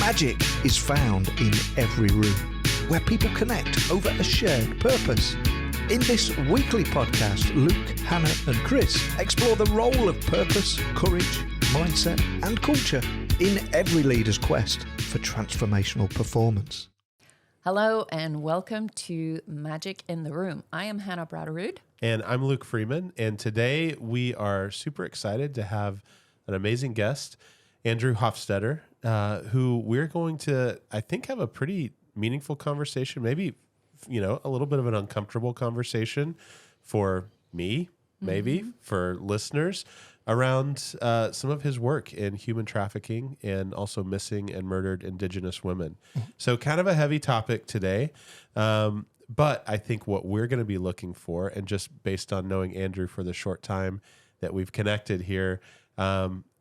Magic is found in every room, where people connect over a shared purpose. In this weekly podcast, Luke, Hannah and Chris explore the role of purpose, courage, mindset and culture in every leader's quest for transformational performance. Hello and welcome to Magic in the Room. I am Hannah Braderud. And I'm Luke Freeman. And today we are super excited to have an amazing guest, Andrew Hofstetter, who we're going to, I think, have a pretty meaningful conversation, maybe, a little bit of an uncomfortable conversation for me, maybe for listeners, around some of his work in human trafficking and also missing and murdered Indigenous women. So kind of a heavy topic today. But I think what we're going to be looking for, and just based on knowing Andrew for the short time that we've connected here,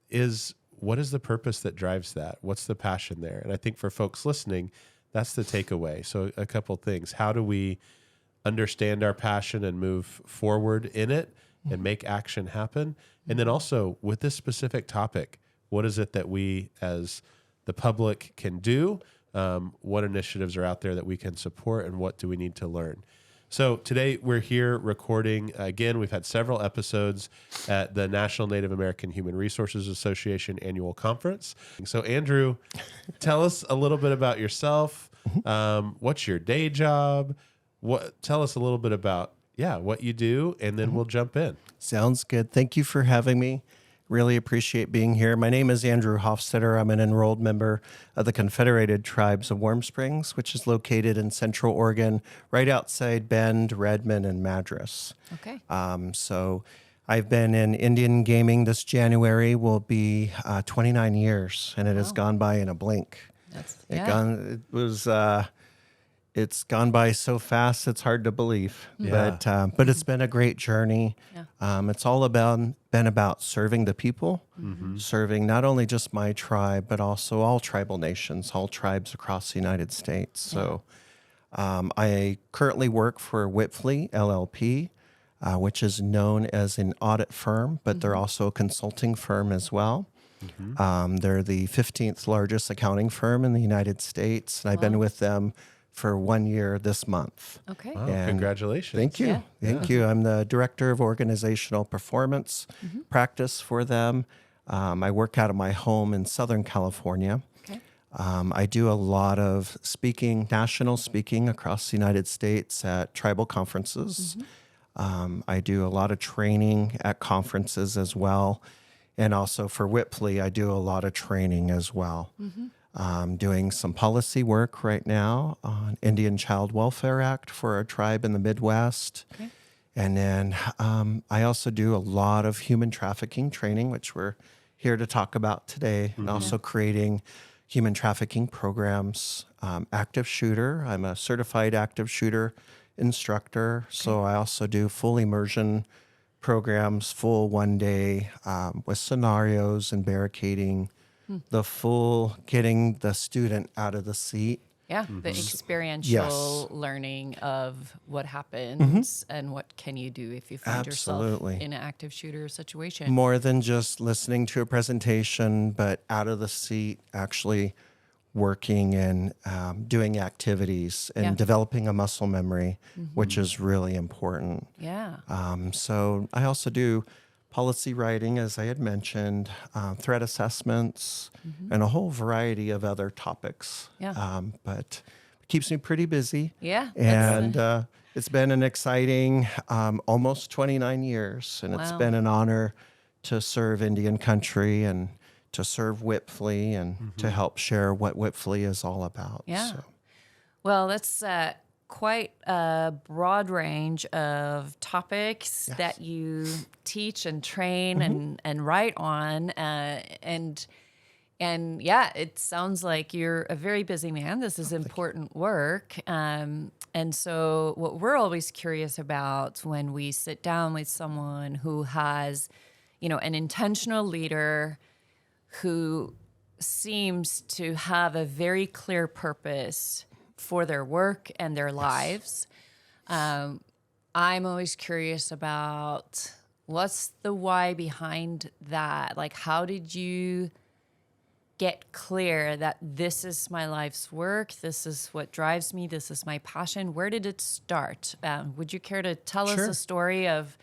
is what is the purpose that drives that? What's the passion there? And I think for folks listening, that's the takeaway. So a couple things. How do we understand our passion and move forward in it and make action happen? And then also with this specific topic, what is it that we as the public can do? What initiatives are out there that we can support, and what do we need to learn? So today we're here recording, again, we've had several episodes at the National Native American Human Resources Association annual conference. So Andrew, tell us a little bit about yourself. What's your day job? Tell us a little bit about, what you do, and then we'll jump in. Sounds good. Thank you for having me. Really appreciate being here. My name is Andrew Hofstetter. I'm an enrolled member of the Confederated Tribes of Warm Springs, which is located in Central Oregon, right outside Bend, Redmond, and Madras. Okay. So I've been in Indian gaming this January, will be 29 years, and it has gone by in a blink. It's gone by so fast, it's hard to believe. Yeah. But it's been a great journey. Yeah. It's all been about serving the people, serving not only just my tribe, but also all tribal nations, all tribes across the United States. So I currently work for Whitfley, LLP, which is known as an audit firm, but they're also a consulting firm as well. They're the 15th largest accounting firm in the United States, and I've been with them for 1 year this month. Okay. Wow, congratulations. Thank you. Yeah. Thank you. I'm the director of organizational performance practice for them. I work out of my home in Southern California. Okay. I do a lot of speaking, national speaking across the United States at tribal conferences. I do a lot of training at conferences as well. And also for Whitfley, I do a lot of training as well. I'm doing some policy work right now on Indian Child Welfare Act for a tribe in the Midwest. Okay. And then I also do a lot of human trafficking training, which we're here to talk about today, and also creating human trafficking programs. Active shooter, I'm a certified active shooter instructor. So I also do full immersion programs, full 1 day with scenarios and barricading. The full getting the student out of the seat. Yeah, the experiential learning of what happens and what can you do if you find yourself in an active shooter situation. More than just listening to a presentation, but out of the seat, actually working and doing activities and developing a muscle memory, which is really important. Yeah. So I also do policy writing, as I had mentioned, threat assessments, and a whole variety of other topics. Yeah. But it keeps me pretty busy. Yeah. And it's been an exciting almost 29 years, and it's been an honor to serve Indian country and to serve Whitfley and to help share what Whitfley is all about. Yeah. So. Well, that's quite a broad range of topics that you teach and train and write on. And yeah, it sounds like you're a very busy man. This is important work. And so what we're always curious about when we sit down with someone who has, an intentional leader who seems to have a very clear purpose for their work and their lives. I'm always curious about what's the why behind that? Like, how did you get clear that this is my life's work, this is what drives me, this is my passion? Where did it start? Would you care to tell us a story of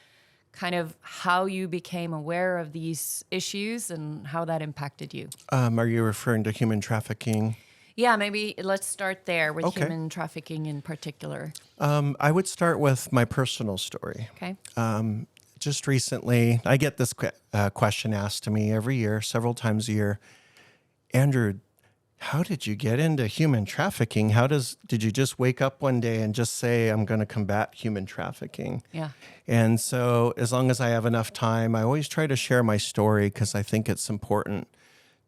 kind of how you became aware of these issues and how that impacted you? Are you referring to human trafficking? Yeah, maybe let's start there with Okay. human trafficking in particular. I would start with my personal story. Okay. Just recently, I get this question asked to me every year, several times a year. Andrew, how did you get into human trafficking? Did you just wake up one day and just say, I'm going to combat human trafficking? Yeah. And so as long as I have enough time, I always try to share my story because I think it's important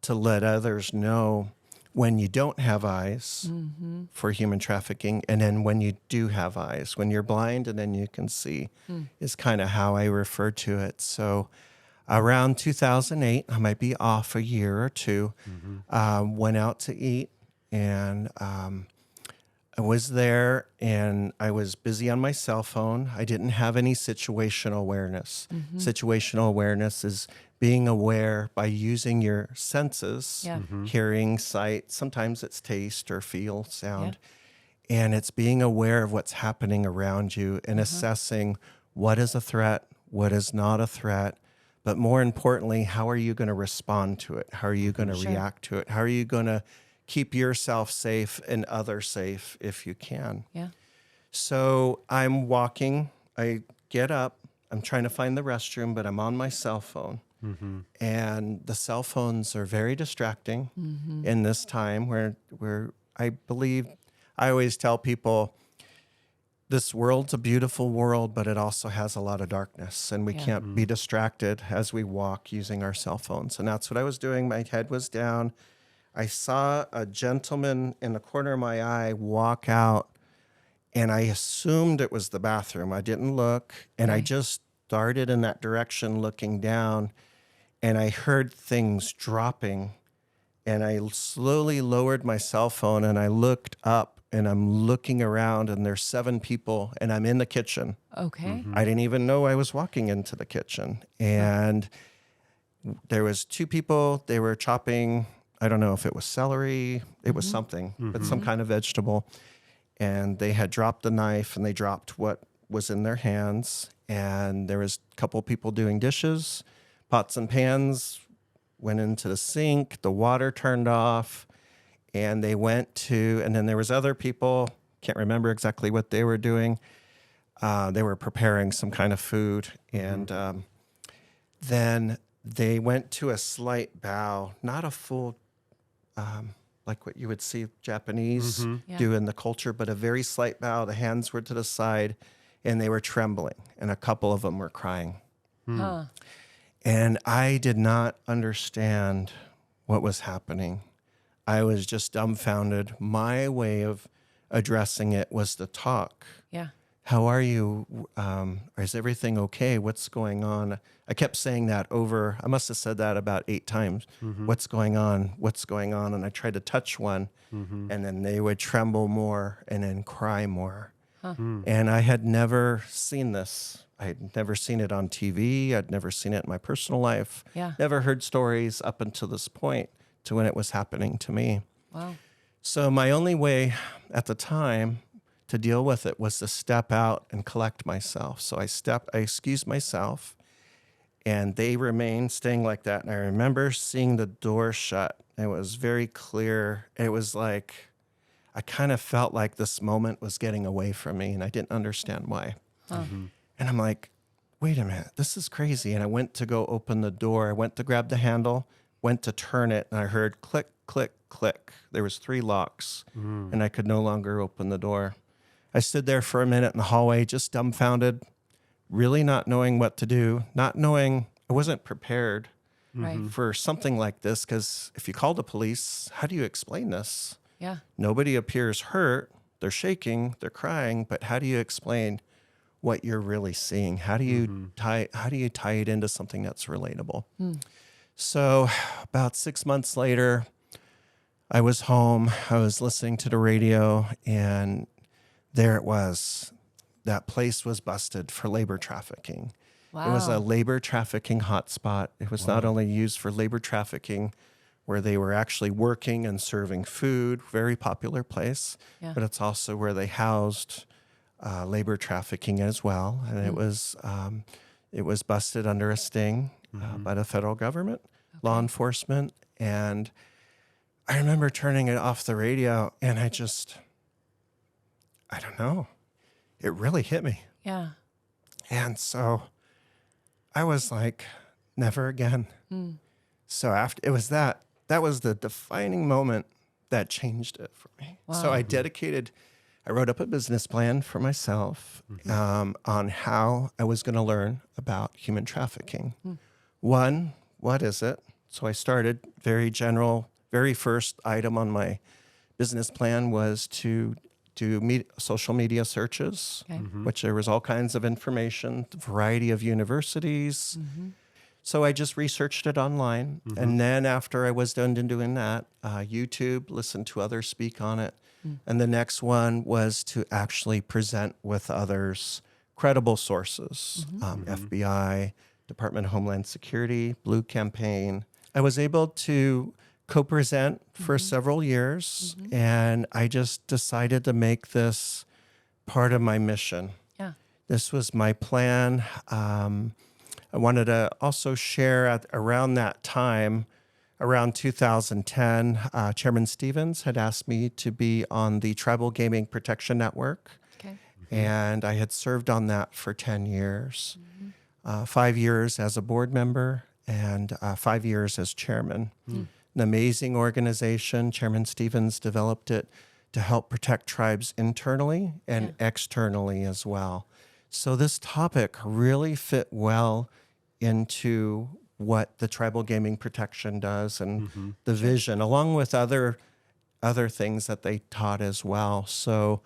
to let others know when you don't have eyes for human trafficking, and then when you do have eyes, when you're blind and then you can see, is kind of how I refer to it. So around 2008, I might be off a year or two, went out to eat, and I was there and I was busy on my cell phone. I didn't have any situational awareness. Situational awareness is being aware by using your senses, hearing, sight, sometimes it's taste or feel, sound. And it's being aware of what's happening around you and assessing what is a threat, what is not a threat, but more importantly, how are you going to respond to it? How are you going to react to it? How are you going to keep yourself safe and others safe if you can? Yeah. So I'm walking, I get up, I'm trying to find the restroom, but I'm on my cell phone. And the cell phones are very distracting in this time where I believe, I always tell people, this world's a beautiful world, but it also has a lot of darkness, and we can't be distracted as we walk using our cell phones. And that's what I was doing. My head was down. I saw a gentleman in the corner of my eye walk out, and I assumed it was the bathroom. I didn't look, and I just started in that direction looking down, and I heard things dropping, and I slowly lowered my cell phone, and I looked up, and I'm looking around, and there's 7 people, and I'm in the kitchen. Okay. I didn't even know I was walking into the kitchen. And there was 2 people. They were chopping, I don't know if it was celery. It was something, but some kind of vegetable. And they had dropped the knife, and they dropped what was in their hands. And there was a couple people doing dishes. Pots and pans went into the sink. The water turned off. And they went to, and then there was other people, can't remember exactly what they were doing. They were preparing some kind of food. And then they went to a slight bow, not a full, like what you would see Japanese do in the culture, but a very slight bow. The hands were to the side, and they were trembling, and a couple of them were crying. And I did not understand what was happening. I was just dumbfounded. My way of addressing it was to talk. Yeah. How are you? Is everything okay? What's going on? I kept saying that over. I must have said that about 8 times. What's going on? What's going on? And I tried to touch one, and then they would tremble more and then cry more. And I had never seen this. I had never seen it on TV. I'd never seen it in my personal life. Yeah. Never heard stories up until this point to when it was happening to me. Wow. So my only way at the time to deal with it was to step out and collect myself. So I excused myself, and they remained staying like that. And I remember seeing the door shut. It was very clear. It was like, I kind of felt like this moment was getting away from me, and I didn't understand why. And I'm like, wait a minute, this is crazy. And I went to go open the door. I went to grab the handle, went to turn it, and I heard click, click, click. There was 3 locks, and I could no longer open the door. I stood there for a minute in the hallway, just dumbfounded, really not knowing what to do, not knowing, I wasn't prepared for something like this, because if you call the police, how do you explain this? Yeah. Nobody appears hurt. They're shaking, they're crying, but how do you explain what you're really seeing? How do you tie it into something that's relatable? So about 6 months later, I was home. I was listening to the radio, and there it was. That place was busted for labor trafficking. Wow. It was a labor trafficking hotspot. It was not only used for labor trafficking where they were actually working and serving food, very popular place. Yeah. But it's also where they housed labor trafficking as well. And it was busted under a sting by the federal government, law enforcement. And I remember turning it off the radio, and I don't know, it really hit me. Yeah. And so I was like, never again. So after it was that was the defining moment that changed it for me. Wow. So I wrote up a business plan for myself on how I was going to learn about human trafficking. One, what is it? So I started very general. Very first item on my business plan was to do social media searches, which there was all kinds of information, a variety of universities. So I just researched it online. And then after I was done doing that, YouTube, listened to others speak on it. And the next one was to actually present with others, credible sources, FBI, Department of Homeland Security, Blue Campaign. I was able to co-present for several years, and I just decided to make this part of my mission. Yeah. This was my plan. I wanted to also share around that time, around 2010, Chairman Stevens had asked me to be on the Tribal Gaming Protection Network. Okay. And I had served on that for 10 years, 5 years as a board member and 5 years as chairman. An amazing organization. Chairman Stevens developed it to help protect tribes internally and externally as well. So this topic really fit well into what the Tribal Gaming Protection does and the vision, along with other things that they taught as well. So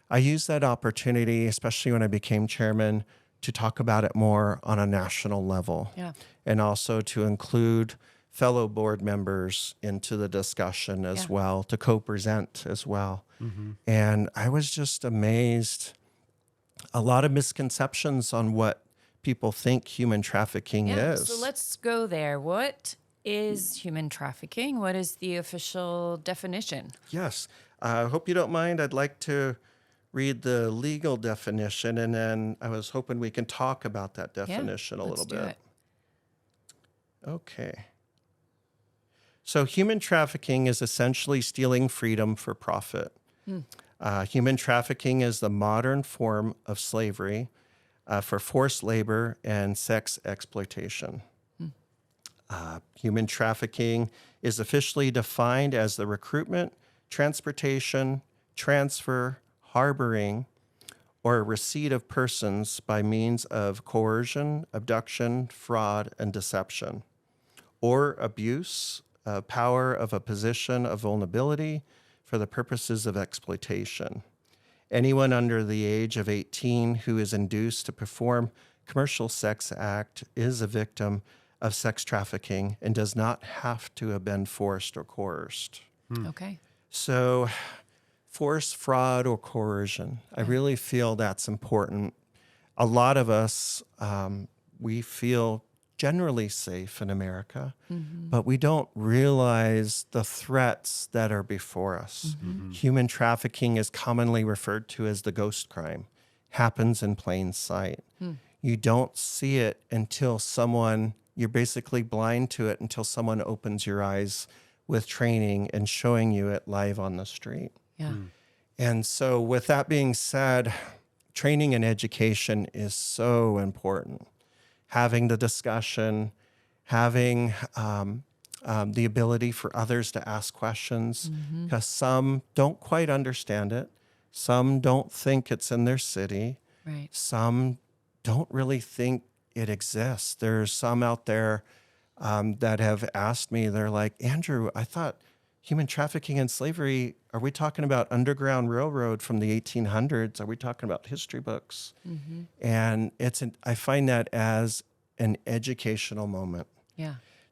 I used that opportunity, especially when I became chairman, to talk about it more on a national level, and also to include fellow board members into the discussion as well, to co-present as well. And I was just amazed. A lot of misconceptions on what people think human trafficking is. So let's go there. What is human trafficking? What is the official definition? Yes. I hope you don't mind. I'd like to read the legal definition, and then I was hoping we can talk about that definition a little bit. Do it. Okay. So human trafficking is essentially stealing freedom for profit. Human trafficking is the modern form of slavery for forced labor and sex exploitation. Human trafficking is officially defined as the recruitment, transportation, transfer, harboring, or receipt of persons by means of coercion, abduction, fraud, and deception, or abuse of power of a position of vulnerability for the purposes of exploitation. Anyone under the age of 18 who is induced to perform commercial sex act is a victim of sex trafficking and does not have to have been forced or coerced. Okay. So force, fraud, or coercion, I really feel that's important. A lot of us, we feel generally safe in America, but we don't realize the threats that are before us. Human trafficking is commonly referred to as the ghost crime, happens in plain sight. You don't see it until you're basically blind to it until someone opens your eyes with training and showing you it live on the street. Yeah. And so with that being said, training and education is so important. Having the discussion, having the ability for others to ask questions, because some don't quite understand it. Some don't think it's in their city. Right. Some don't really think it exists. There's some out there that have asked me, they're like, Andrew, I thought human trafficking and slavery, are we talking about Underground Railroad from the 1800s? Are we talking about history books? And I find that as an educational moment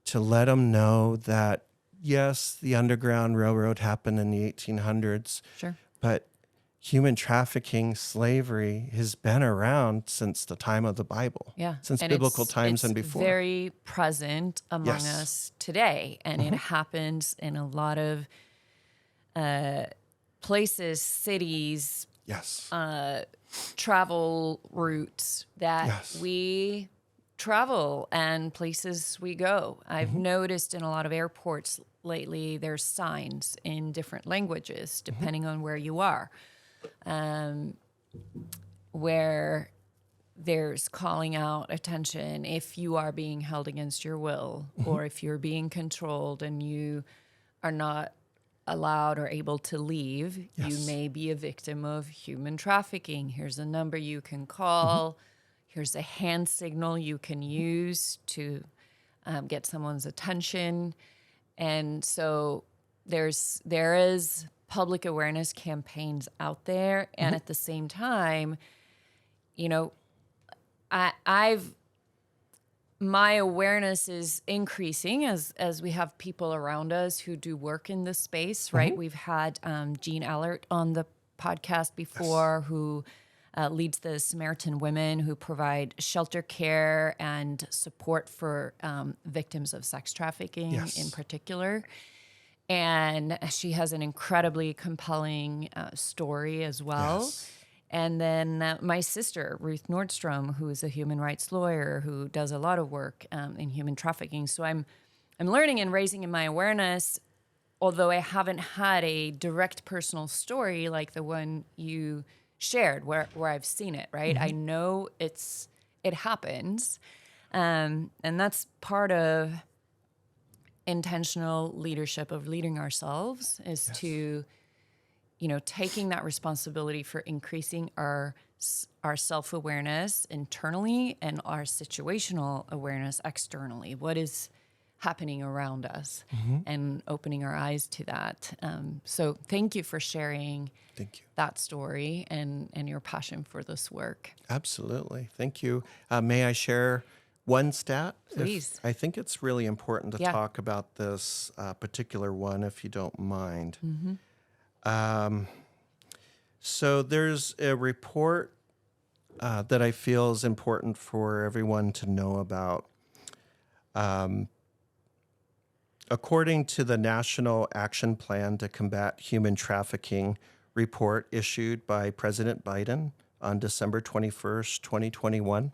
to let them know that, yes, the Underground Railroad happened in the 1800s, Sure. but human trafficking, slavery has been around since the time of the Bible. Yeah. Since And biblical it's times and before. Very present among Yes. us today. And it happens in a lot of places, cities, Yes. travel routes that Yes. we travel and places we go. I've noticed in a lot of airports lately, there's signs in different languages, depending on where you are, where there's calling out attention if you are being held against your will, or if you're being controlled and you are not allowed or able to leave, you may be a victim of human trafficking. Here's a number you can call. Here's a hand signal you can use to get someone's attention. And so there is public awareness campaigns out there. And at the same time, you know, my awareness is increasing as we have people around us who do work in this space, right? We've had Jean Allert on the podcast before, who leads the Samaritan Women, who provide shelter care and support for victims of sex trafficking in particular. And she has an incredibly compelling story as well. Yes. And then my sister, Ruth Nordstrom, who is a human rights lawyer who does a lot of work in human trafficking. So I'm learning and raising in my awareness, although I haven't had a direct personal story like the one you shared where I've seen it, right? I know it happens. And that's part of intentional leadership, of leading ourselves, is to, you know, taking that responsibility for increasing our self-awareness internally and our situational awareness externally. What is happening around us, and opening our eyes to that. So thank you for sharing that story and your passion for this work. Absolutely. Thank you. May I share one stat? Please. I think it's really important to talk about this particular one, if you don't mind. So there's a report that I feel is important for everyone to know about. According to the National Action Plan to Combat Human Trafficking report issued by President Biden on December 21st, 2021,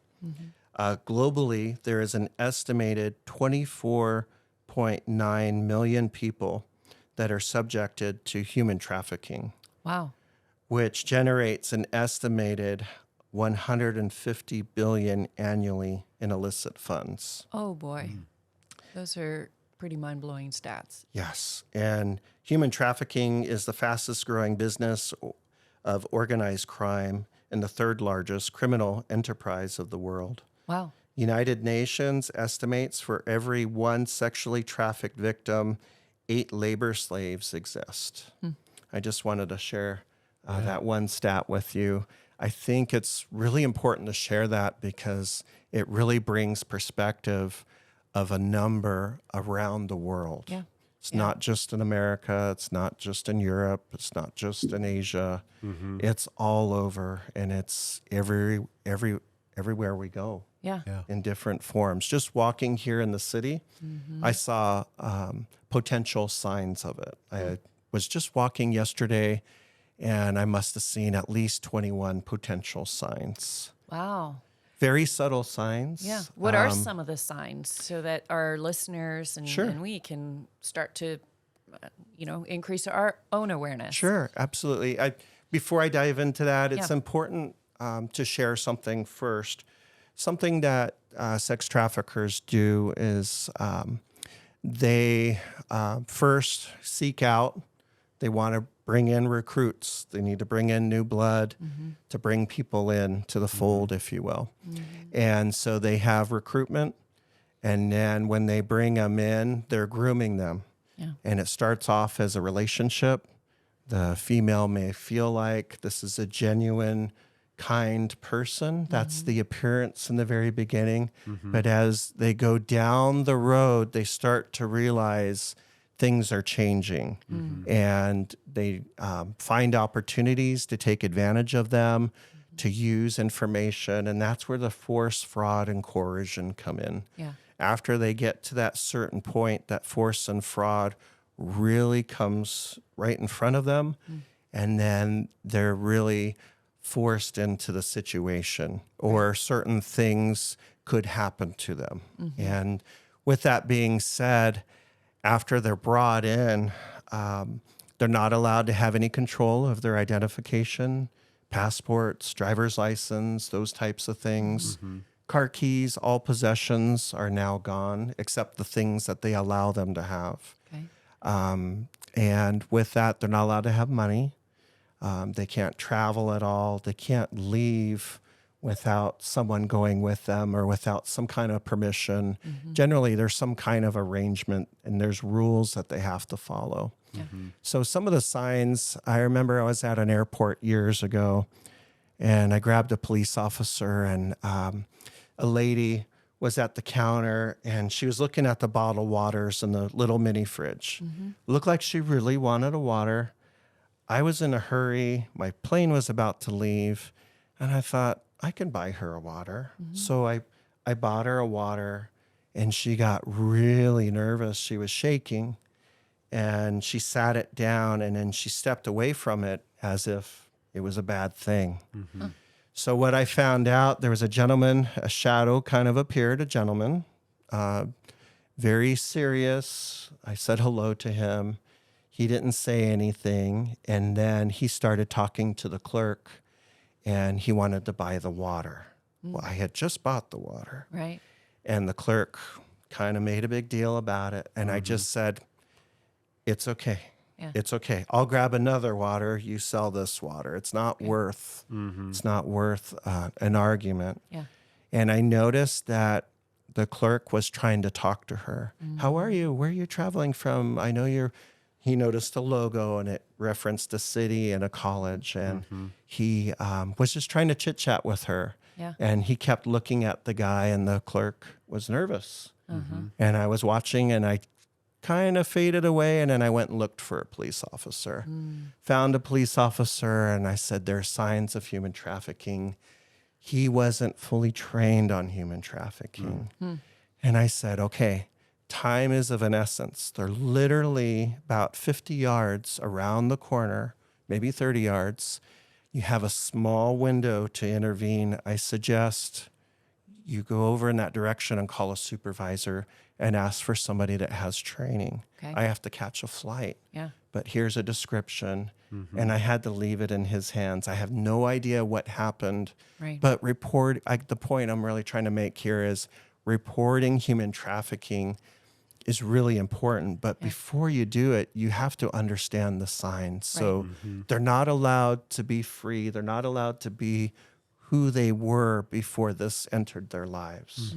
globally, there is an estimated 24.9 million people that are subjected to human trafficking. Wow. Which generates an estimated 150 billion annually in illicit funds. Oh boy. Those are pretty mind-blowing stats. Yes. And human trafficking is the fastest growing business of organized crime and the third largest criminal enterprise of the world. Wow. United Nations estimates for every one sexually trafficked victim, 8 labor slaves exist. I just wanted to share that one stat with you. I think it's really important to share that because it really brings perspective of a number around the world. Yeah. It's not just in America. It's not just in Europe. It's not just in Asia. It's all over, and it's everywhere we go. Yeah. In different forms. Just walking here in the city, I saw potential signs of it. I was just walking yesterday, and I must have seen at least 21 potential signs. Wow. Very subtle signs. Yeah. What are some of the signs so that our listeners and we can start to, increase our own awareness? Sure, absolutely. Before I dive into that, it's important to share something first. Something that sex traffickers do is they first seek out, they want to bring in recruits. They need to bring in new blood to bring people in to the fold, if you will. And so they have recruitment. And then when they bring them in, they're grooming them. Yeah. And it starts off as a relationship. The female may feel like this is a genuine, kind person. That's the appearance in the very beginning. But as they go down the road, they start to realize things are changing. And They find opportunities to take advantage of them, to use information, and that's where the force, fraud, and coercion come in. Yeah. After they get to that certain point, that force and fraud really comes right in front of them, and then they're really forced into the situation, or certain things could happen to them. And with that being said, after they're brought in, they're not allowed to have any control of their identification, passports, driver's license, those types of things. Car keys, all possessions are now gone, except the things that they allow them to have. Okay. And with that, they're not allowed to have money. They can't travel at all. They can't leave without someone going with them or without some kind of permission. Generally, there's some kind of arrangement and there's rules that they have to follow. So some of the signs, I remember I was at an airport years ago and I grabbed a police officer, and a lady was at the counter and she was looking at the bottled waters in the little mini fridge. Looked like she really wanted a water. I was in a hurry. My plane was about to leave. And I thought, I can buy her a water. So I bought her a water, and she got really nervous. She was shaking, and she sat it down, and then she stepped away from it as if it was a bad thing. So what I found out, there was a gentleman, a shadow kind of appeared, a gentleman, very serious. I said hello to him. He didn't say anything. And then he started talking to the clerk, and he wanted to buy the water. Well, I had just bought the water. Right. And the clerk kind of made a big deal about it. And I just said, it's okay. Yeah. It's okay. I'll grab another water. You sell this water. It's not worth, it's not worth an argument. Yeah. And I noticed that the clerk was trying to talk to her. How are you? Where are you traveling from? I know he noticed a logo, and it referenced a city and a college. And he was just trying to chit chat with her. Yeah. And he kept looking at the guy, and the clerk was nervous. And I was watching, and I kind of faded away. And then I went and looked for a police officer, found a police officer, and I said, there are signs of human trafficking. He wasn't fully trained on human trafficking. And I said, okay, time is of an essence. They're literally about 50 yards around the corner, maybe 30 yards. You have a small window to intervene. I suggest you go over in that direction and call a supervisor and ask for somebody that has training. Okay. I have to catch a flight. Yeah. But here's a description. And I had to leave it in his hands. I have no idea what happened. Right. But the point I'm really trying to make here is reporting human trafficking is really important. But before you do it, you have to understand the signs. So they're not allowed to be free. They're not allowed to be who they were before this entered their lives.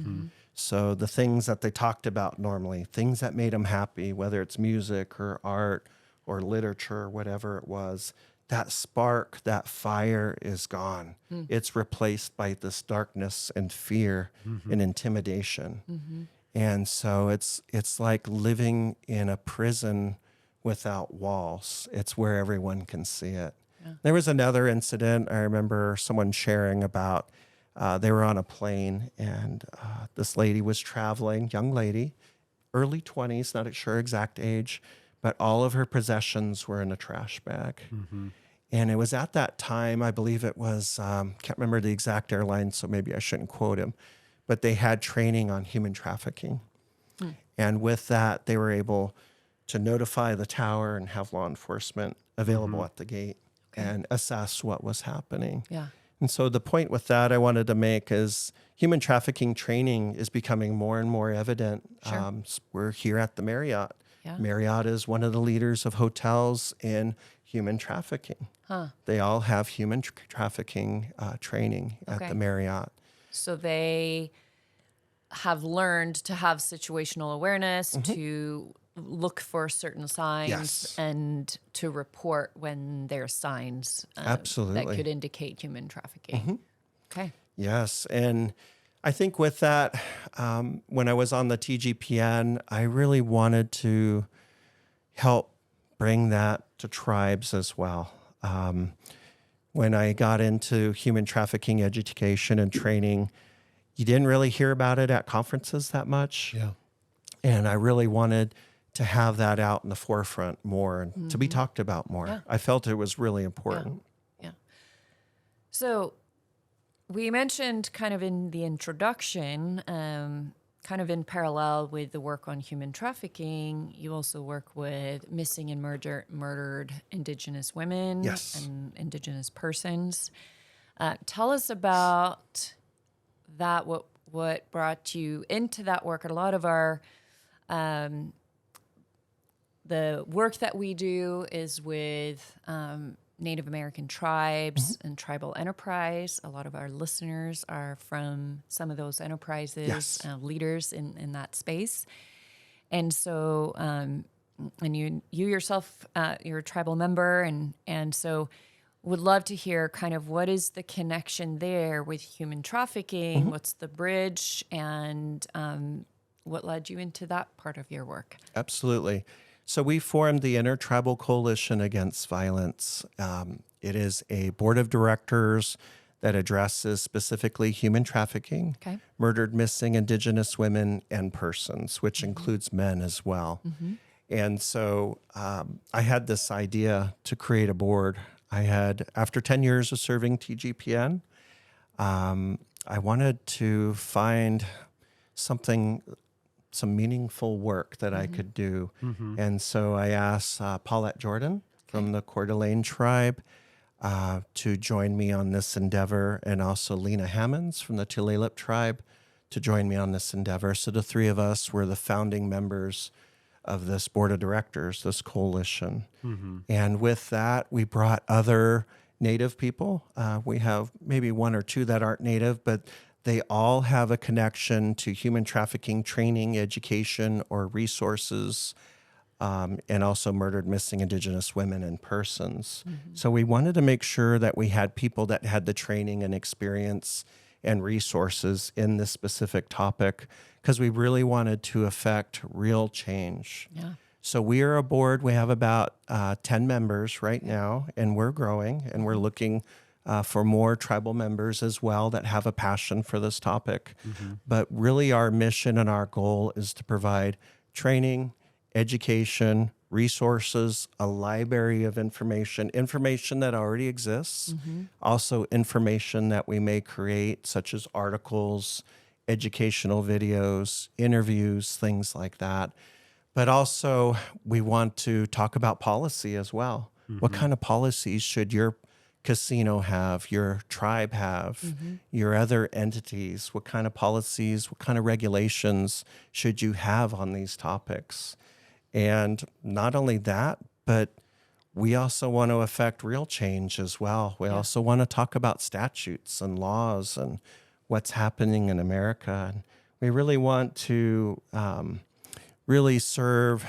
So the things that they talked about normally, things that made them happy, whether it's music or art or literature or whatever it was, that spark, that fire is gone. It's replaced by this darkness and fear and intimidation. And so it's like living in a prison without walls. It's where everyone can see it. There was another incident. I remember someone sharing about they were on a plane, and this lady was traveling, young lady, early 20s, not sure exact age, but all of her possessions were in a trash bag. And it was at that time, I believe it was, can't remember the exact airline, so maybe I shouldn't quote him, but they had training on human trafficking. And with that, they were able to notify the tower and have law enforcement available at the gate and assess what was happening. Yeah. And so the point with that I wanted to make is human trafficking training is becoming more and more evident. Sure. We're here at the Marriott. Yeah. Marriott is one of the leaders of hotels in human trafficking. They all have human trafficking training at the Marriott. So they have learned to have situational awareness, to look for certain signs, and to report when there's signs Absolutely. that could indicate human trafficking. Okay. Yes. And I think with that, when I was on the TGPN, I really wanted to help bring that to tribes as well. When I got into human trafficking education and training, you didn't really hear about it at conferences that much. Yeah. And I really wanted to have that out in the forefront more and to be talked about more. Yeah. I felt it was really important. Yeah. So we mentioned kind of in the introduction, kind of in parallel with the work on human trafficking, you also work with missing and murdered Indigenous women Yes. and Indigenous persons. Tell us about that. What brought you into that work? A lot of our the work that we do is with Native American tribes and tribal enterprise. A lot of our listeners are from some of those enterprises, Yes. Leaders in that space. And so, and you yourself, you're a tribal member, and so would love to hear kind of what is the connection there with human trafficking, what's the bridge, and what led you into that part of your work? Absolutely. So we formed the Intertribal Coalition Against Violence. It is a board of directors that addresses specifically human trafficking, Okay. murdered, missing Indigenous women and persons, which includes men as well. And so I had this idea to create a board. I had, after 10 years of serving TGPN, I wanted to find some meaningful work that I could do. And so I asked Paulette Jordan from the Coeur d'Alene tribe to join me on this endeavor, and also Lena Hammonds from the Tulalip tribe to join me on this endeavor. So the three of us were the founding members of this board of directors, this coalition. And with that, we brought other Native people. We have maybe one or two that aren't Native, but they all have a connection to human trafficking training, education, or resources, and also murdered, missing Indigenous women and persons. So we wanted to make sure that we had people that had the training and experience and resources in this specific topic, because we really wanted to affect real change. Yeah. So we are a board. We have about 10 members right now, and we're growing, and we're looking for more tribal members as well that have a passion for this topic. But really our mission and our goal is to provide training, education, resources, a library of information that already exists, also information that we may create, such as articles, educational videos, interviews, things like that. But also we want to talk about policy as well. What kind of policies should your casino have, your tribe have, your other entities? What kind of policies, what kind of regulations should you have on these topics? And not only that, but we also want to affect real change as well. We also want to talk about statutes and laws and what's happening in America. And we really want to really serve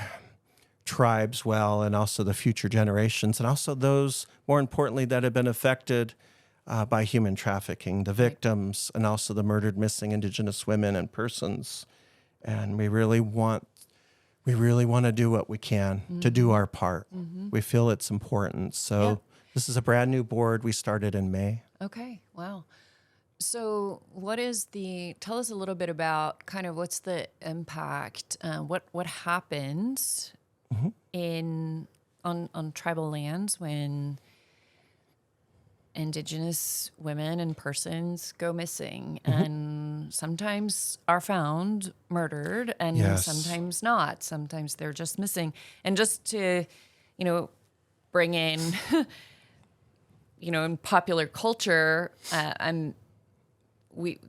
tribes well, and also the future generations, and also those, more importantly, that have been affected by human trafficking, the victims, and also the murdered, missing Indigenous women and persons. And we really want to do what we can to do our part. We feel it's important. So this is a brand new board. We started in May. Okay. Wow. So tell us a little bit about kind of what's the impact, what happens on tribal lands when Indigenous women and persons go missing, and sometimes are found murdered, and sometimes not. Sometimes they're just missing. And just to, bring in, in popular culture,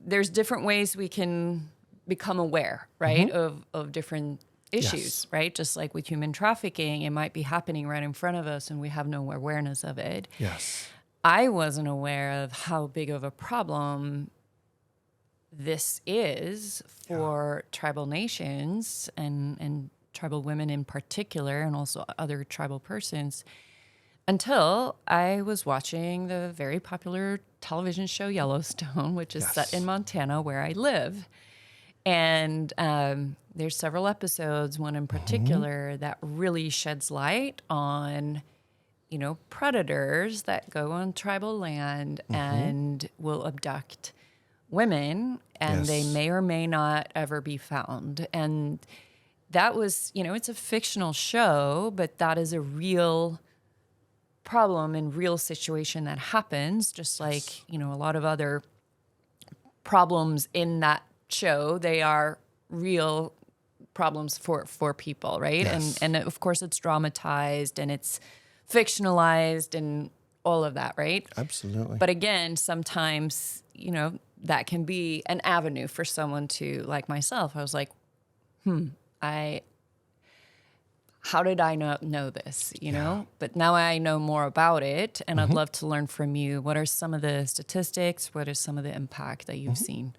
there's different ways we can become aware, right, of different issues, right? Just like with human trafficking, it might be happening right in front of us and we have no awareness of it. Yes. I wasn't aware of how big of a problem this is for tribal nations and tribal women in particular, and also other tribal persons, until I was watching the very popular television show Yellowstone, which is set in Montana, where I live. And there's several episodes, one in particular, that really sheds light on, predators that go on tribal land and will abduct women, and they may or may not ever be found. And that was, it's a fictional show, but that is a real problem and real situation that happens, just like, a lot of other problems in that show. They are real problems for people, right? Yes. And of course it's dramatized and it's fictionalized and all of that, right? Absolutely. But again, sometimes, that can be an avenue for someone to, like myself. I was like, how did I not know this, know? But now I know more about it, and I'd love to learn from you. What are some of the statistics? What is some of the impact that you've seen?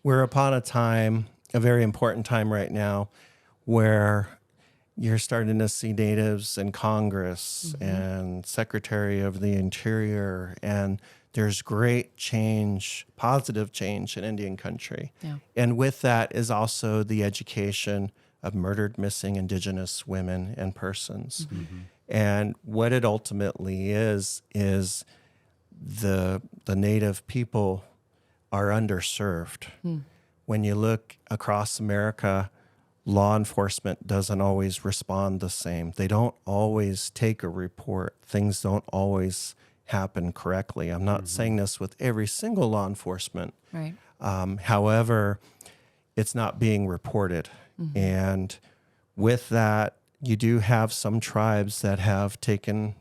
We're upon a time, a very important time right now, where you're starting to see natives in Congress and Secretary of the Interior, and there's great change, positive change in Indian country. Yeah. And with that is also the education of murdered, missing Indigenous women and persons. And what it ultimately is the Native people are underserved. When you look across America, law enforcement doesn't always respond the same. They don't always take a report. Things don't always happen correctly. I'm not saying this with every single law enforcement. Right. However, it's not being reported. And with that, you do have some tribes that have taken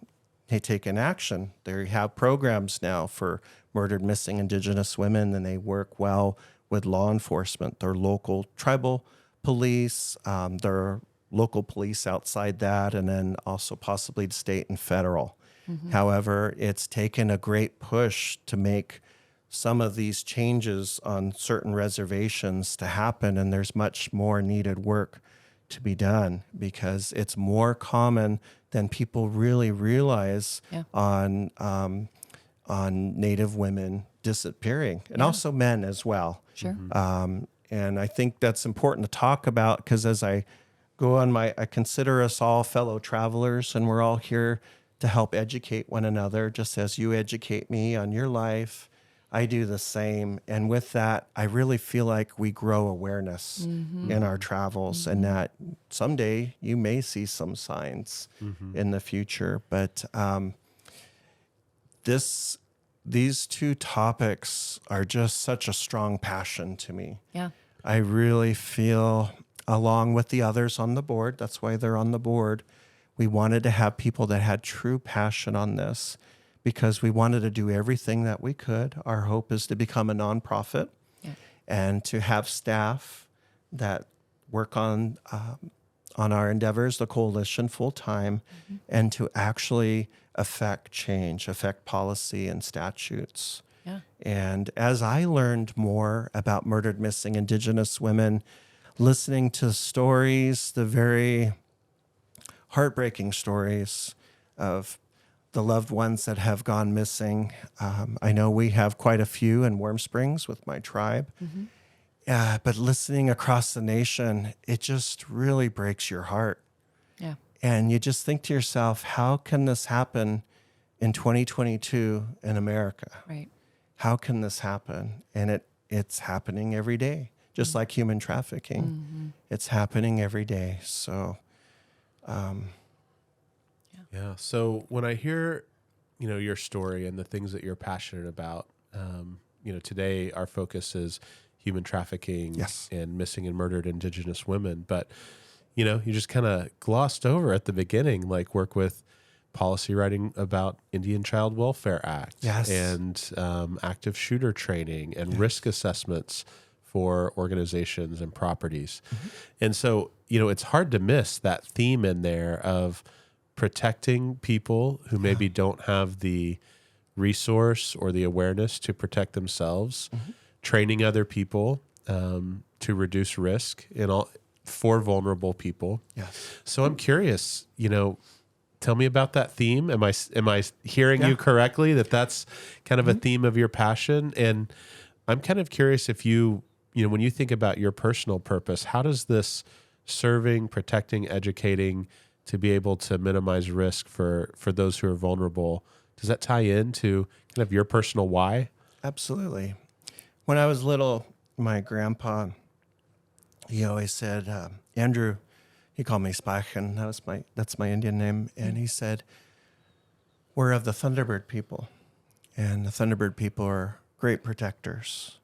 action. They have programs now for murdered, missing Indigenous women, and they work well with law enforcement. Their local tribal police, their local police outside that, and then also possibly state and federal. However, it's taken a great push to make some of these changes on certain reservations to happen, and there's much more needed work to be done because it's more common than people really realize on Native women disappearing, and also men as well. Sure. And I think that's important to talk about because as I go on I consider us all fellow travelers, and we're all here to help educate one another, just as you educate me on your life. I do the same. And with that, I really feel like we grow awareness in our travels and that someday you may see some signs in the future. But these two topics are just such a strong passion to me. Yeah. I really feel, along with the others on the board, that's why they're on the board, we wanted to have people that had true passion on this because we wanted to do everything that we could. Our hope is to become a nonprofit and to have staff that work on our endeavors, the coalition, full time, and to actually affect change, affect policy and statutes. Yeah. And as I learned more about murdered, missing Indigenous women, listening to stories, the very heartbreaking stories of the loved ones that have gone missing. I know we have quite a few in Warm Springs with my tribe. But listening across the nation, it just really breaks your heart. Yeah. And you just think to yourself, how can this happen in 2022 in America? Right. How can this happen? And it's happening every day, just like human trafficking. It's happening every day. So, yeah. So when I hear, your story and the things that you're passionate about, today our focus is human trafficking and missing and murdered Indigenous women. But, you just kind of glossed over at the beginning, like work with policy writing about Indian Child Welfare Act and active shooter training and risk assessments for organizations and properties. And so, it's hard to miss that theme in there of protecting people who maybe don't have the resource or the awareness to protect themselves, training other people to reduce risk for vulnerable people. So I'm curious, tell me about that theme. Am I hearing you correctly that that's kind of a theme of your passion? And I'm kind of curious if you when you think about your personal purpose, how does this serving, protecting, educating to be able to minimize risk for those who are vulnerable, does that tie into kind of your personal why? Absolutely. When I was little, my grandpa, he always said, Andrew, he called me Spachen, that's my Indian name, and he said, we're of the Thunderbird people, and the Thunderbird people are great protectors.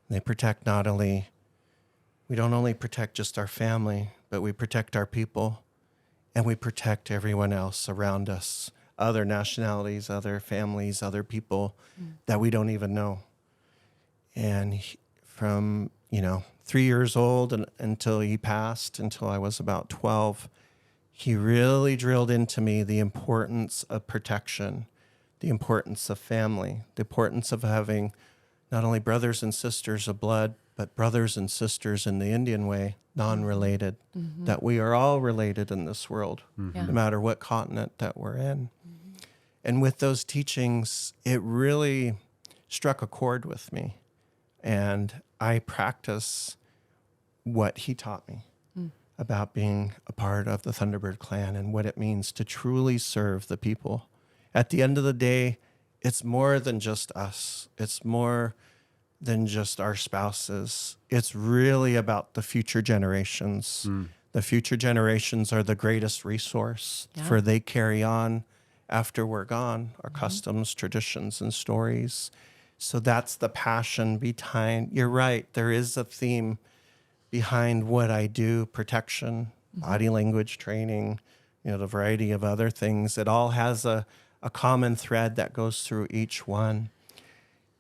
They protect we don't only protect just our family, but we protect our people, and we protect everyone else around us, other nationalities, other families, other people that we don't even know. And from, 3 years old until he passed, until I was about 12, he really drilled into me the importance of protection, the importance of family, the importance of having not only brothers and sisters of blood, but brothers and sisters in the Indian way, non-related, that we are all related in this world, no matter what continent that we're in. And with those teachings, it really struck a chord with me. And I practice what he taught me about being a part of the Thunderbird clan and what it means to truly serve the people. At the end of the day, it's more than just us. It's more than just our spouses. It's really about the future generations. The future generations are the greatest resource, for they carry on after we're gone, our customs, traditions, and stories. So that's the passion behind. You're right, there is a theme behind what I do: protection, body language training, the variety of other things. It all has a common thread that goes through each one.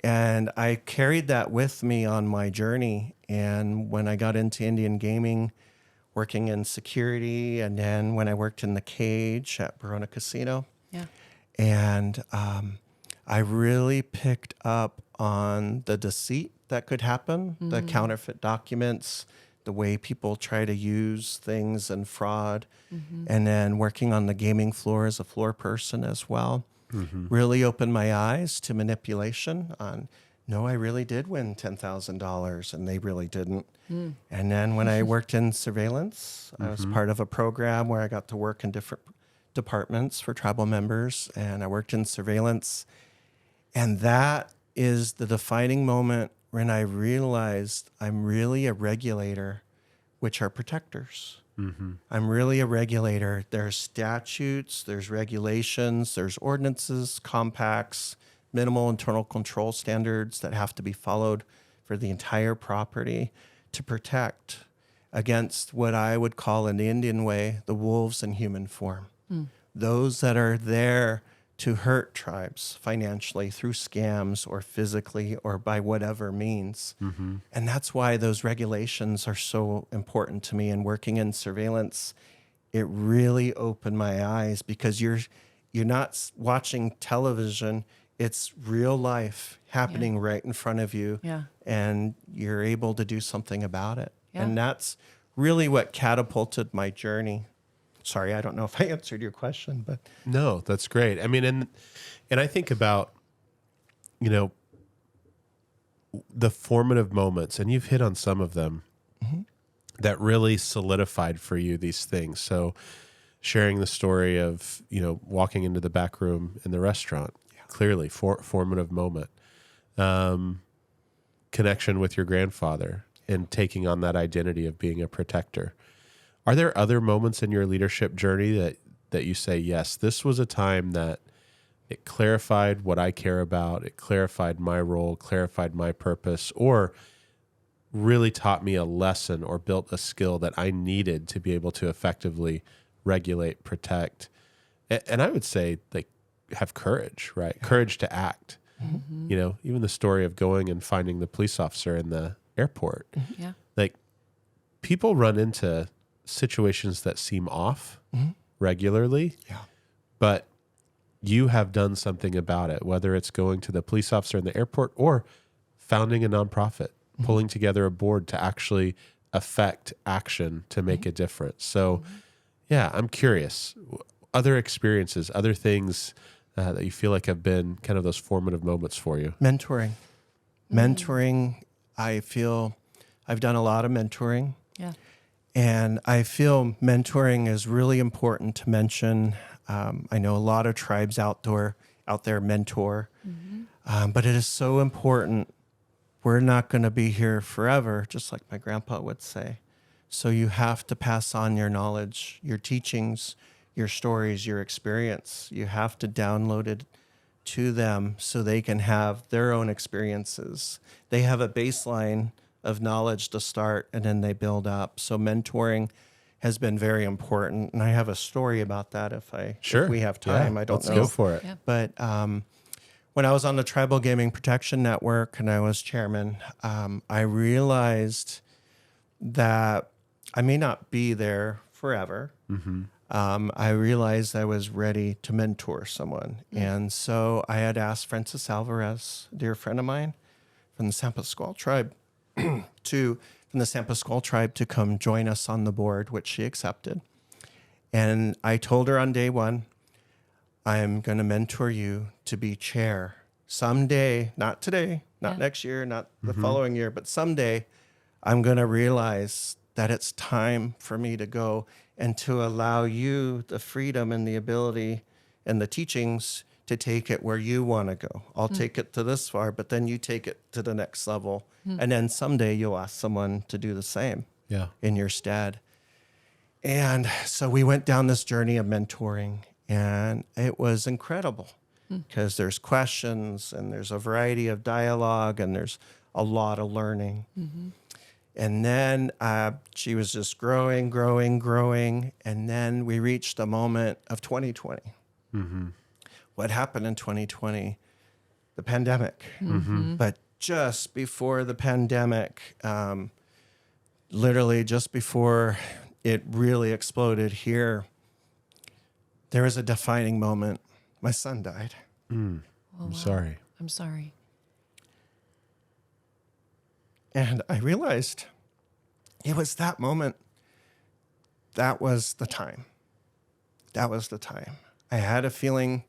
And I carried that with me on my journey. And when I got into Indian gaming, working in security, and then when I worked in the cage at Verona Casino, and I really picked up on the deceit that could happen, the counterfeit documents, the way people try to use things, and fraud. And then working on the gaming floor as a floor person as well, really opened my eyes to manipulation on, no, I really did win $10,000 and they really didn't. And then when I worked in surveillance, I was part of a program where I got to work in different departments for tribal members, and I worked in surveillance. And that is the defining moment when I realized I'm really a regulator, which are protectors. I'm really a regulator. There's statutes, there's regulations, there's ordinances, compacts, minimal internal control standards that have to be followed for the entire property to protect against what I would call in the Indian way, the wolves in human form. Those that are there to hurt tribes financially through scams or physically or by whatever means. And that's why those regulations are so important to me. And working in surveillance, it really opened my eyes, because you're not watching television. It's real life happening right in front of you, and you're able to do something about it. And that's really what catapulted my journey. Sorry, I don't know if I answered your question, but no, that's great. I mean, and I think about, the formative moments, and you've hit on some of them that really solidified for you these things. So sharing the story of, walking into the back room in the restaurant, clearly formative moment. Connection with your grandfather and taking on that identity of being a protector. Are there other moments in your leadership journey that you say, yes, this was a time that it clarified what I care about, it clarified my role, clarified my purpose, or really taught me a lesson or built a skill that I needed to be able to effectively regulate, protect, and I would say, have courage, right? Courage to act. Even the story of going and finding the police officer in the airport. People run into situations that seem off regularly, but you have done something about it, whether it's going to the police officer in the airport or founding a nonprofit, pulling together a board to actually affect action to make a difference. So, I'm curious, other experiences, other things that you feel like have been kind of those formative moments for you? mentoring, I feel I've done a lot of mentoring. Yeah. And I feel mentoring is really important to mention. I know a lot of tribes out there mentor, but it is so important. We're not going to be here forever, just like my grandpa would say. So you have to pass on your knowledge, your teachings, your stories, your experience. You have to download it to them so they can have their own experiences. They have a baseline of knowledge to start, and then they build up. So mentoring has been very important, and I have a story about that if we have time. Yeah, I don't know. Let's go for it. Yeah. But when I was on the Tribal Gaming Protection Network and I was chairman, I realized that I may not be there forever. I realized I was ready to mentor someone. And so I had asked Francis Alvarez, a dear friend of mine from the Sampa Squaw tribe, to come join us on the board, which she accepted. And I told her on day one, I'm going to mentor you to be chair someday, not today, not next year, not the following year, but someday I'm going to realize that it's time for me to go and to allow you the freedom and the ability and the teachings to take it where you want to go. I'll take it to this far, but then you take it to the next level. And then someday you'll ask someone to do the same in your stead. And so we went down this journey of mentoring, and it was incredible because there's questions and there's a variety of dialogue and there's a lot of learning. And then she was just growing. And then we reached the moment of 2020. What happened in 2020? The pandemic. But just before the pandemic, literally just before it really exploded here, there was a defining moment. My son died. I'm sorry. I'm sorry. And I realized it was that moment. That was the time. That was the time. I had a feeling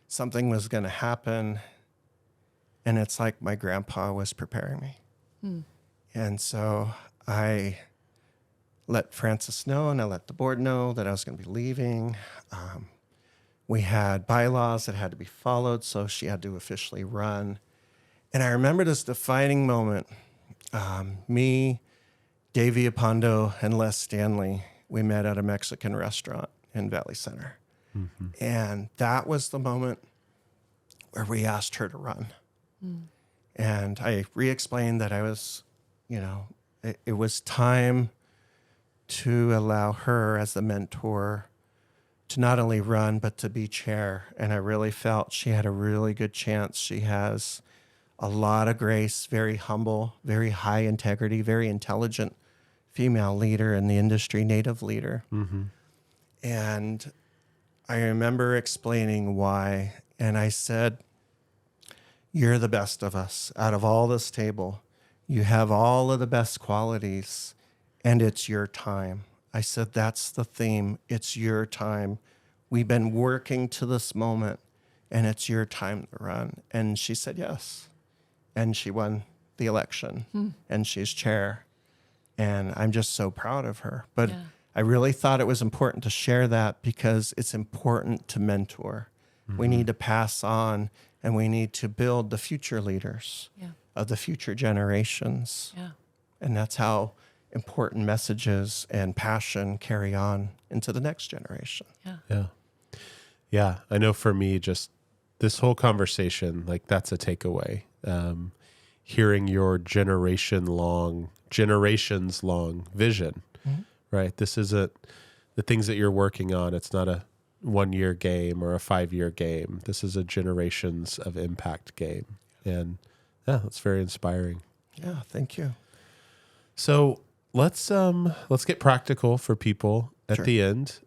something was going to happen. And it's like my grandpa was preparing me. And so I let Francis know and I let the board know that I was going to be leaving. We had bylaws that had to be followed, so she had to officially run. And I remember this defining moment. Me, Davey Apondo, and Les Stanley, we met at a Mexican restaurant in Valley Center. And that was the moment where we asked her to run. And I re-explained that I was, it was time to allow her as the mentor to not only run, but to be chair. And I really felt she had a really good chance. She has a lot of grace, very humble, very high integrity, very intelligent female leader in the industry, native leader. And I remember explaining why. And I said, you're the best of us. Out of all this table, you have all of the best qualities, and it's your time. I said, that's the theme. It's your time. We've been working to this moment, and it's your time to run. And she said yes. And she won the election, and she's chair. And I'm just so proud of her. But I really thought it was important to share that because it's important to mentor. We need to pass on, and we need to build the future leaders of the future generations. And that's how important messages and passion carry on into the next generation. Yeah. I know for me, just this whole conversation, like that's a takeaway. Hearing your generations long vision, right? This isn't the things that you're working on. It's not a 1-year game or a 5-year game. This is a generations of impact game. And that's very inspiring. Yeah. Thank you. So let's get practical for people at the end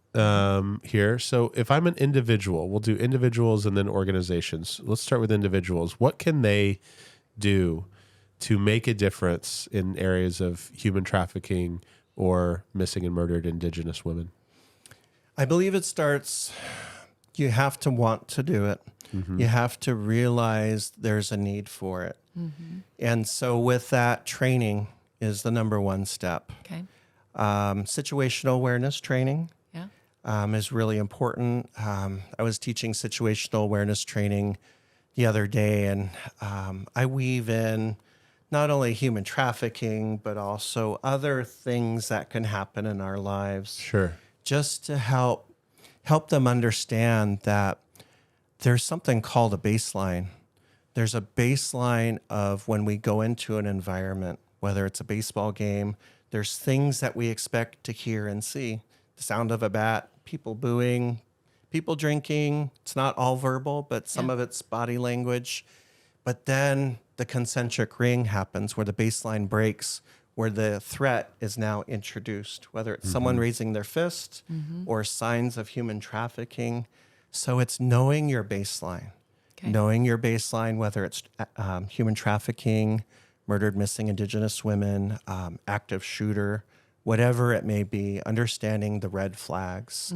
here. So if I'm an individual, we'll do individuals and then organizations. Let's start with individuals. What can they do to make a difference in areas of human trafficking or missing and murdered Indigenous women? I believe it starts, you have to want to do it. You have to realize there's a need for it. And so with that training is the number one step. Okay. Situational awareness training Yeah. is really important. I was teaching situational awareness training the other day, and I weave in not only human trafficking, but also other things that can happen in our lives. Sure. Just to help them understand that there's something called a baseline. There's a baseline of when we go into an environment, whether it's a baseball game, there's things that we expect to hear and see. The sound of a bat, people booing, people drinking. It's not all verbal, but some of it's body language. But then the concentric ring happens where the baseline breaks, where the threat is now introduced, whether it's someone raising their fist or signs of human trafficking. So it's knowing your baseline, knowing your baseline, whether it's human trafficking, murdered, missing Indigenous women, active shooter, whatever it may be, understanding the red flags.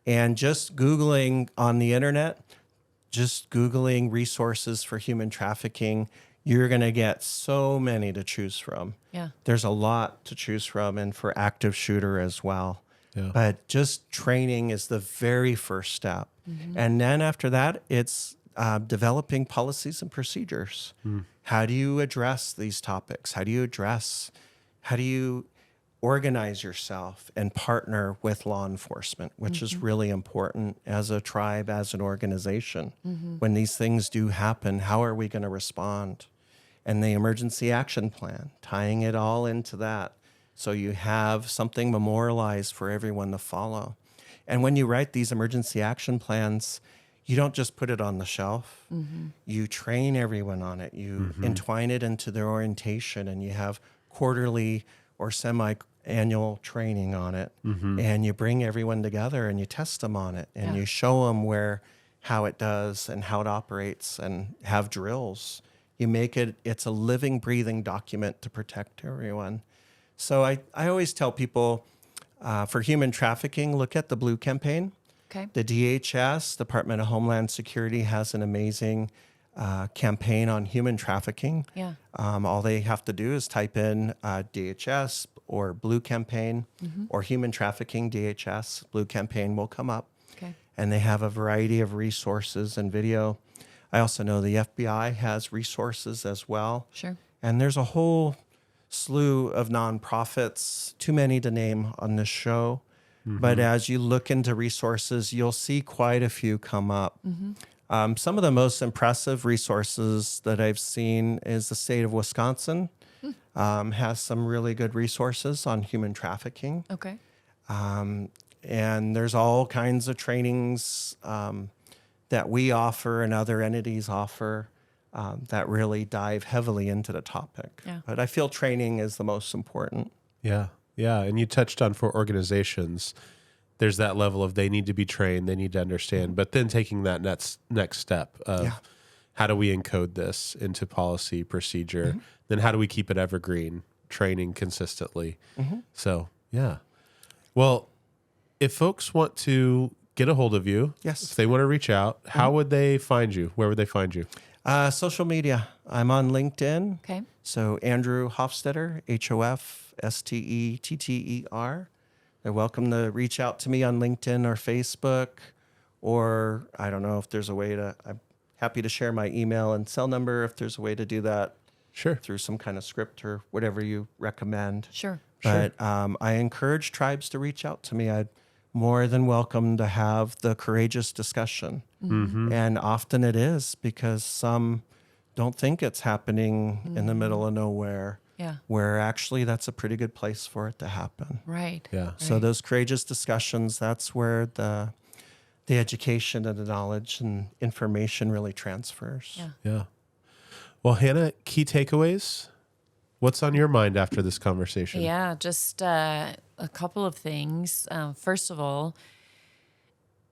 And just Googling on the internet, just Googling resources for human trafficking, you're going to get so many to choose from. Yeah. There's a lot to choose from, and for active shooter as well. Yeah. But just training is the very first step. And then after that, it's developing policies and procedures. How do you address these topics? How do you organize yourself and partner with law enforcement, which is really important as a tribe, as an organization. When these things do happen, how are we going to respond? And the emergency action plan, tying it all into that. So you have something memorialized for everyone to follow. And when you write these emergency action plans, you don't just put it on the shelf. You train everyone on it. You entwine it into their orientation, and you have quarterly or semi-annual training on it. And you bring everyone together and you test them on it, and you show them how it does and how it operates, and have drills. You make it's a living, breathing document to protect everyone. So I always tell people, for human trafficking, look at the Blue Campaign. Okay. The DHS, Department of Homeland Security, has an amazing campaign on human trafficking. Yeah. All they have to do is type in DHS or Blue Campaign or human trafficking DHS. Blue Campaign will come up. Okay. And they have a variety of resources and video. I also know the FBI has resources as well. Sure. And there's a whole slew of nonprofits, too many to name on this show. But as you look into resources, you'll see quite a few come up. Some of the most impressive resources that I've seen is the state of Wisconsin has some really good resources on human trafficking. Okay. And there's all kinds of trainings that we offer and other entities offer that really dive heavily into the topic. Yeah. But I feel training is the most important. Yeah. Yeah. And you touched on, for organizations, there's that level of they need to be trained, they need to understand, but then taking that next step of how do we encode this into policy procedure? Then how do we keep it evergreen, training consistently? So, yeah. Well, if folks want to get a hold of you, if they want to reach out, how would they find you? Where would they find you? Social media. I'm on LinkedIn. Okay. So Andrew Hofstetter, Hofstetter. They're welcome to reach out to me on LinkedIn or Facebook, or I don't know if there's a way I'm happy to share my email and cell number if there's a way to do that. Sure. Through some kind of script or whatever you recommend. Sure. But I encourage tribes to reach out to me. I'd more than welcome to have the courageous discussion. And often it is, because some don't think it's happening in the middle of nowhere. Yeah. Where actually that's a pretty good place for it to happen. Right. Yeah. So those courageous discussions, that's where the education and the knowledge and information really transfers. Yeah. Yeah. Well, Hannah, key takeaways? What's on your mind after this conversation? Yeah, just a couple of things. First of all,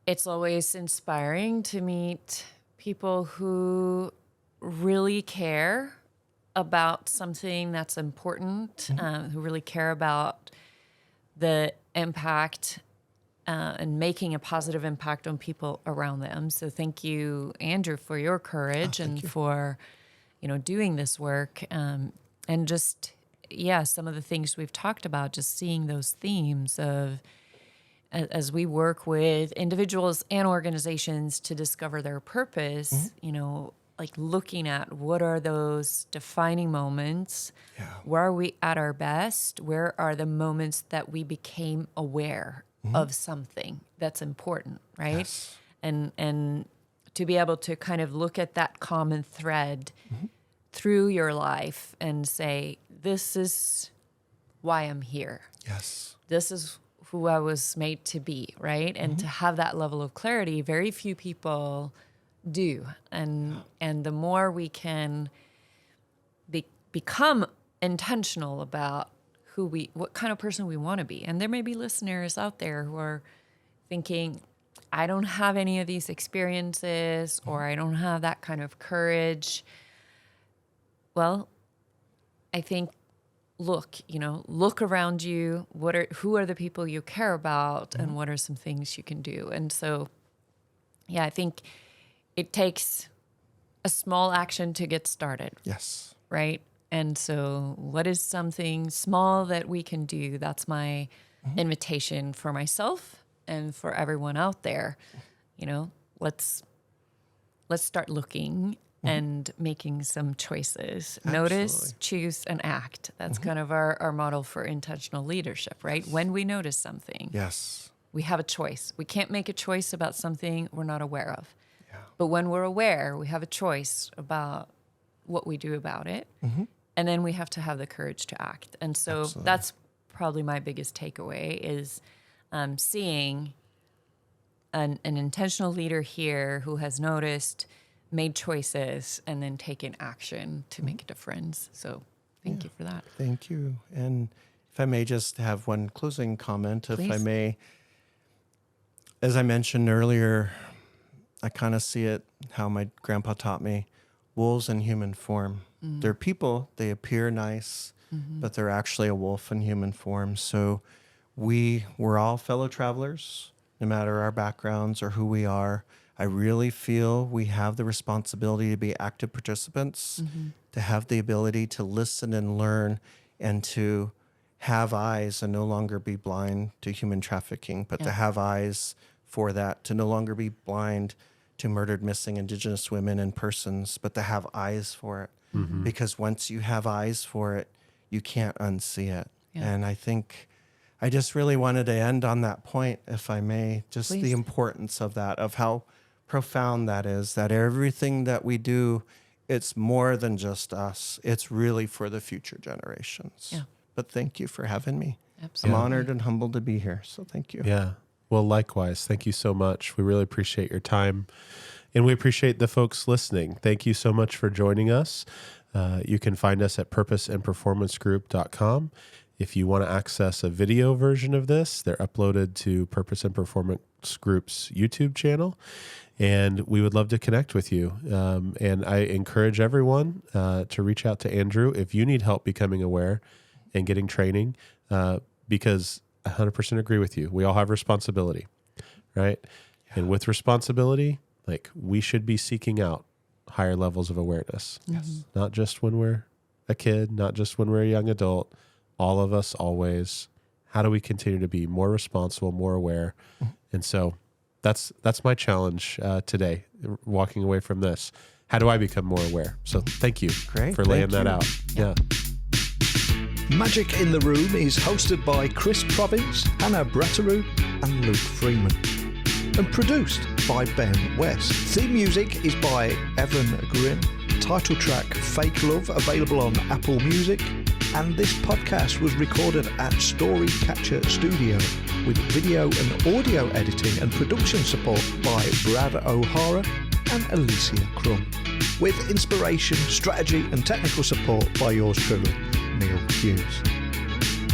it's always inspiring to meet people who really care about something that's important, who really care about the impact and making a positive impact on people around them. So thank you, Andrew, for your courage and for, doing this work. And just some of the things we've talked about, just seeing those themes of, as we work with individuals and organizations to discover their purpose, like looking at what are those defining moments, where are we at our best, where are the moments that we became aware of something that's important, right? Yes. And to be able to kind of look at that common thread through your life and say, this is why I'm here. Yes. This is who I was made to be, right? And to have that level of clarity, very few people do. And the more we can become intentional about what kind of person we want to be. And there may be listeners out there who are thinking, I don't have any of these experiences, or I don't have that kind of courage. Well, I think, look around you. Who are the people you care about, and what are some things you can do? And so, I think it takes a small action to get started. Yes. Right? And so what is something small that we can do? That's my invitation for myself and for everyone out there. Let's start looking and making some choices. Absolutely. Notice, choose, and act. That's kind of our model for intentional leadership, right? When we notice something, Yes. we have a choice. We can't make a choice about something we're not aware of. Yeah. But when we're aware, we have a choice about what we do about it. And then we have to have the courage to act. And so Absolutely. that's probably my biggest takeaway is seeing an intentional leader here who has noticed, made choices, and then taken action to make a difference. So thank you for that. Thank you. And if I may just have one closing comment, if I Please. may. As I mentioned earlier, I kind of see it how my grandpa taught me, wolves in human form. They're people, they appear nice, but they're actually a wolf in human form. So we're all fellow travelers, no matter our backgrounds or who we are. I really feel we have the responsibility to be active participants, to have the ability to listen and learn, and to have eyes and no longer be blind to human trafficking, but to have eyes for that, to no longer be blind to murdered, missing Indigenous women and persons, but to have eyes for it. Because once you have eyes for it, you can't unsee it. And I think I just really wanted to end on that point, if I may, just Please. the importance of that, of how profound that is, that everything that we do, it's more than just us. It's really for the future generations. Yeah. But thank you for having me. Absolutely. I'm honored and humbled to be here. So thank you. Yeah. Well, likewise. Thank you so much. We really appreciate your time, and we appreciate the folks listening. Thank you so much for joining us. You can find us at purposeandperformancegroup.com. If you want to access a video version of this, they're uploaded to Purpose and Performance Group's YouTube channel, and we would love to connect with you. And I encourage everyone to reach out to Andrew if you need help becoming aware and getting training, because I 100% agree with you. We all have responsibility, right? And with responsibility, like, we should be seeking out higher levels of awareness. Yes. Not just when we're a kid, not just when we're a young adult, all of us always. How do we continue to be more responsible, more aware? And so that's my challenge today, walking away from this. How do I become more aware? So thank you for laying that out. Yeah. Magic in the Room is hosted by Chris Province, Hannah Bratteroo, and Luke Freeman, and produced by Ben West. Theme music is by Evan Grimm. Title track Fake Love, available on Apple Music. And this podcast was recorded at Storycatcher Studio with video and audio editing and production support by Brad O'Hara and Alicia Crum, with inspiration, strategy and technical support by yours truly, Neil Hughes.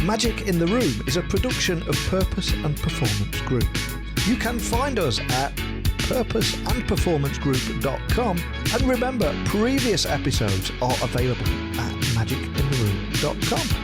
Magic in the Room is a production of Purpose and Performance Group. You can find us at purposeandperformancegroup.com, and remember, previous episodes are available at magicintheroom.com.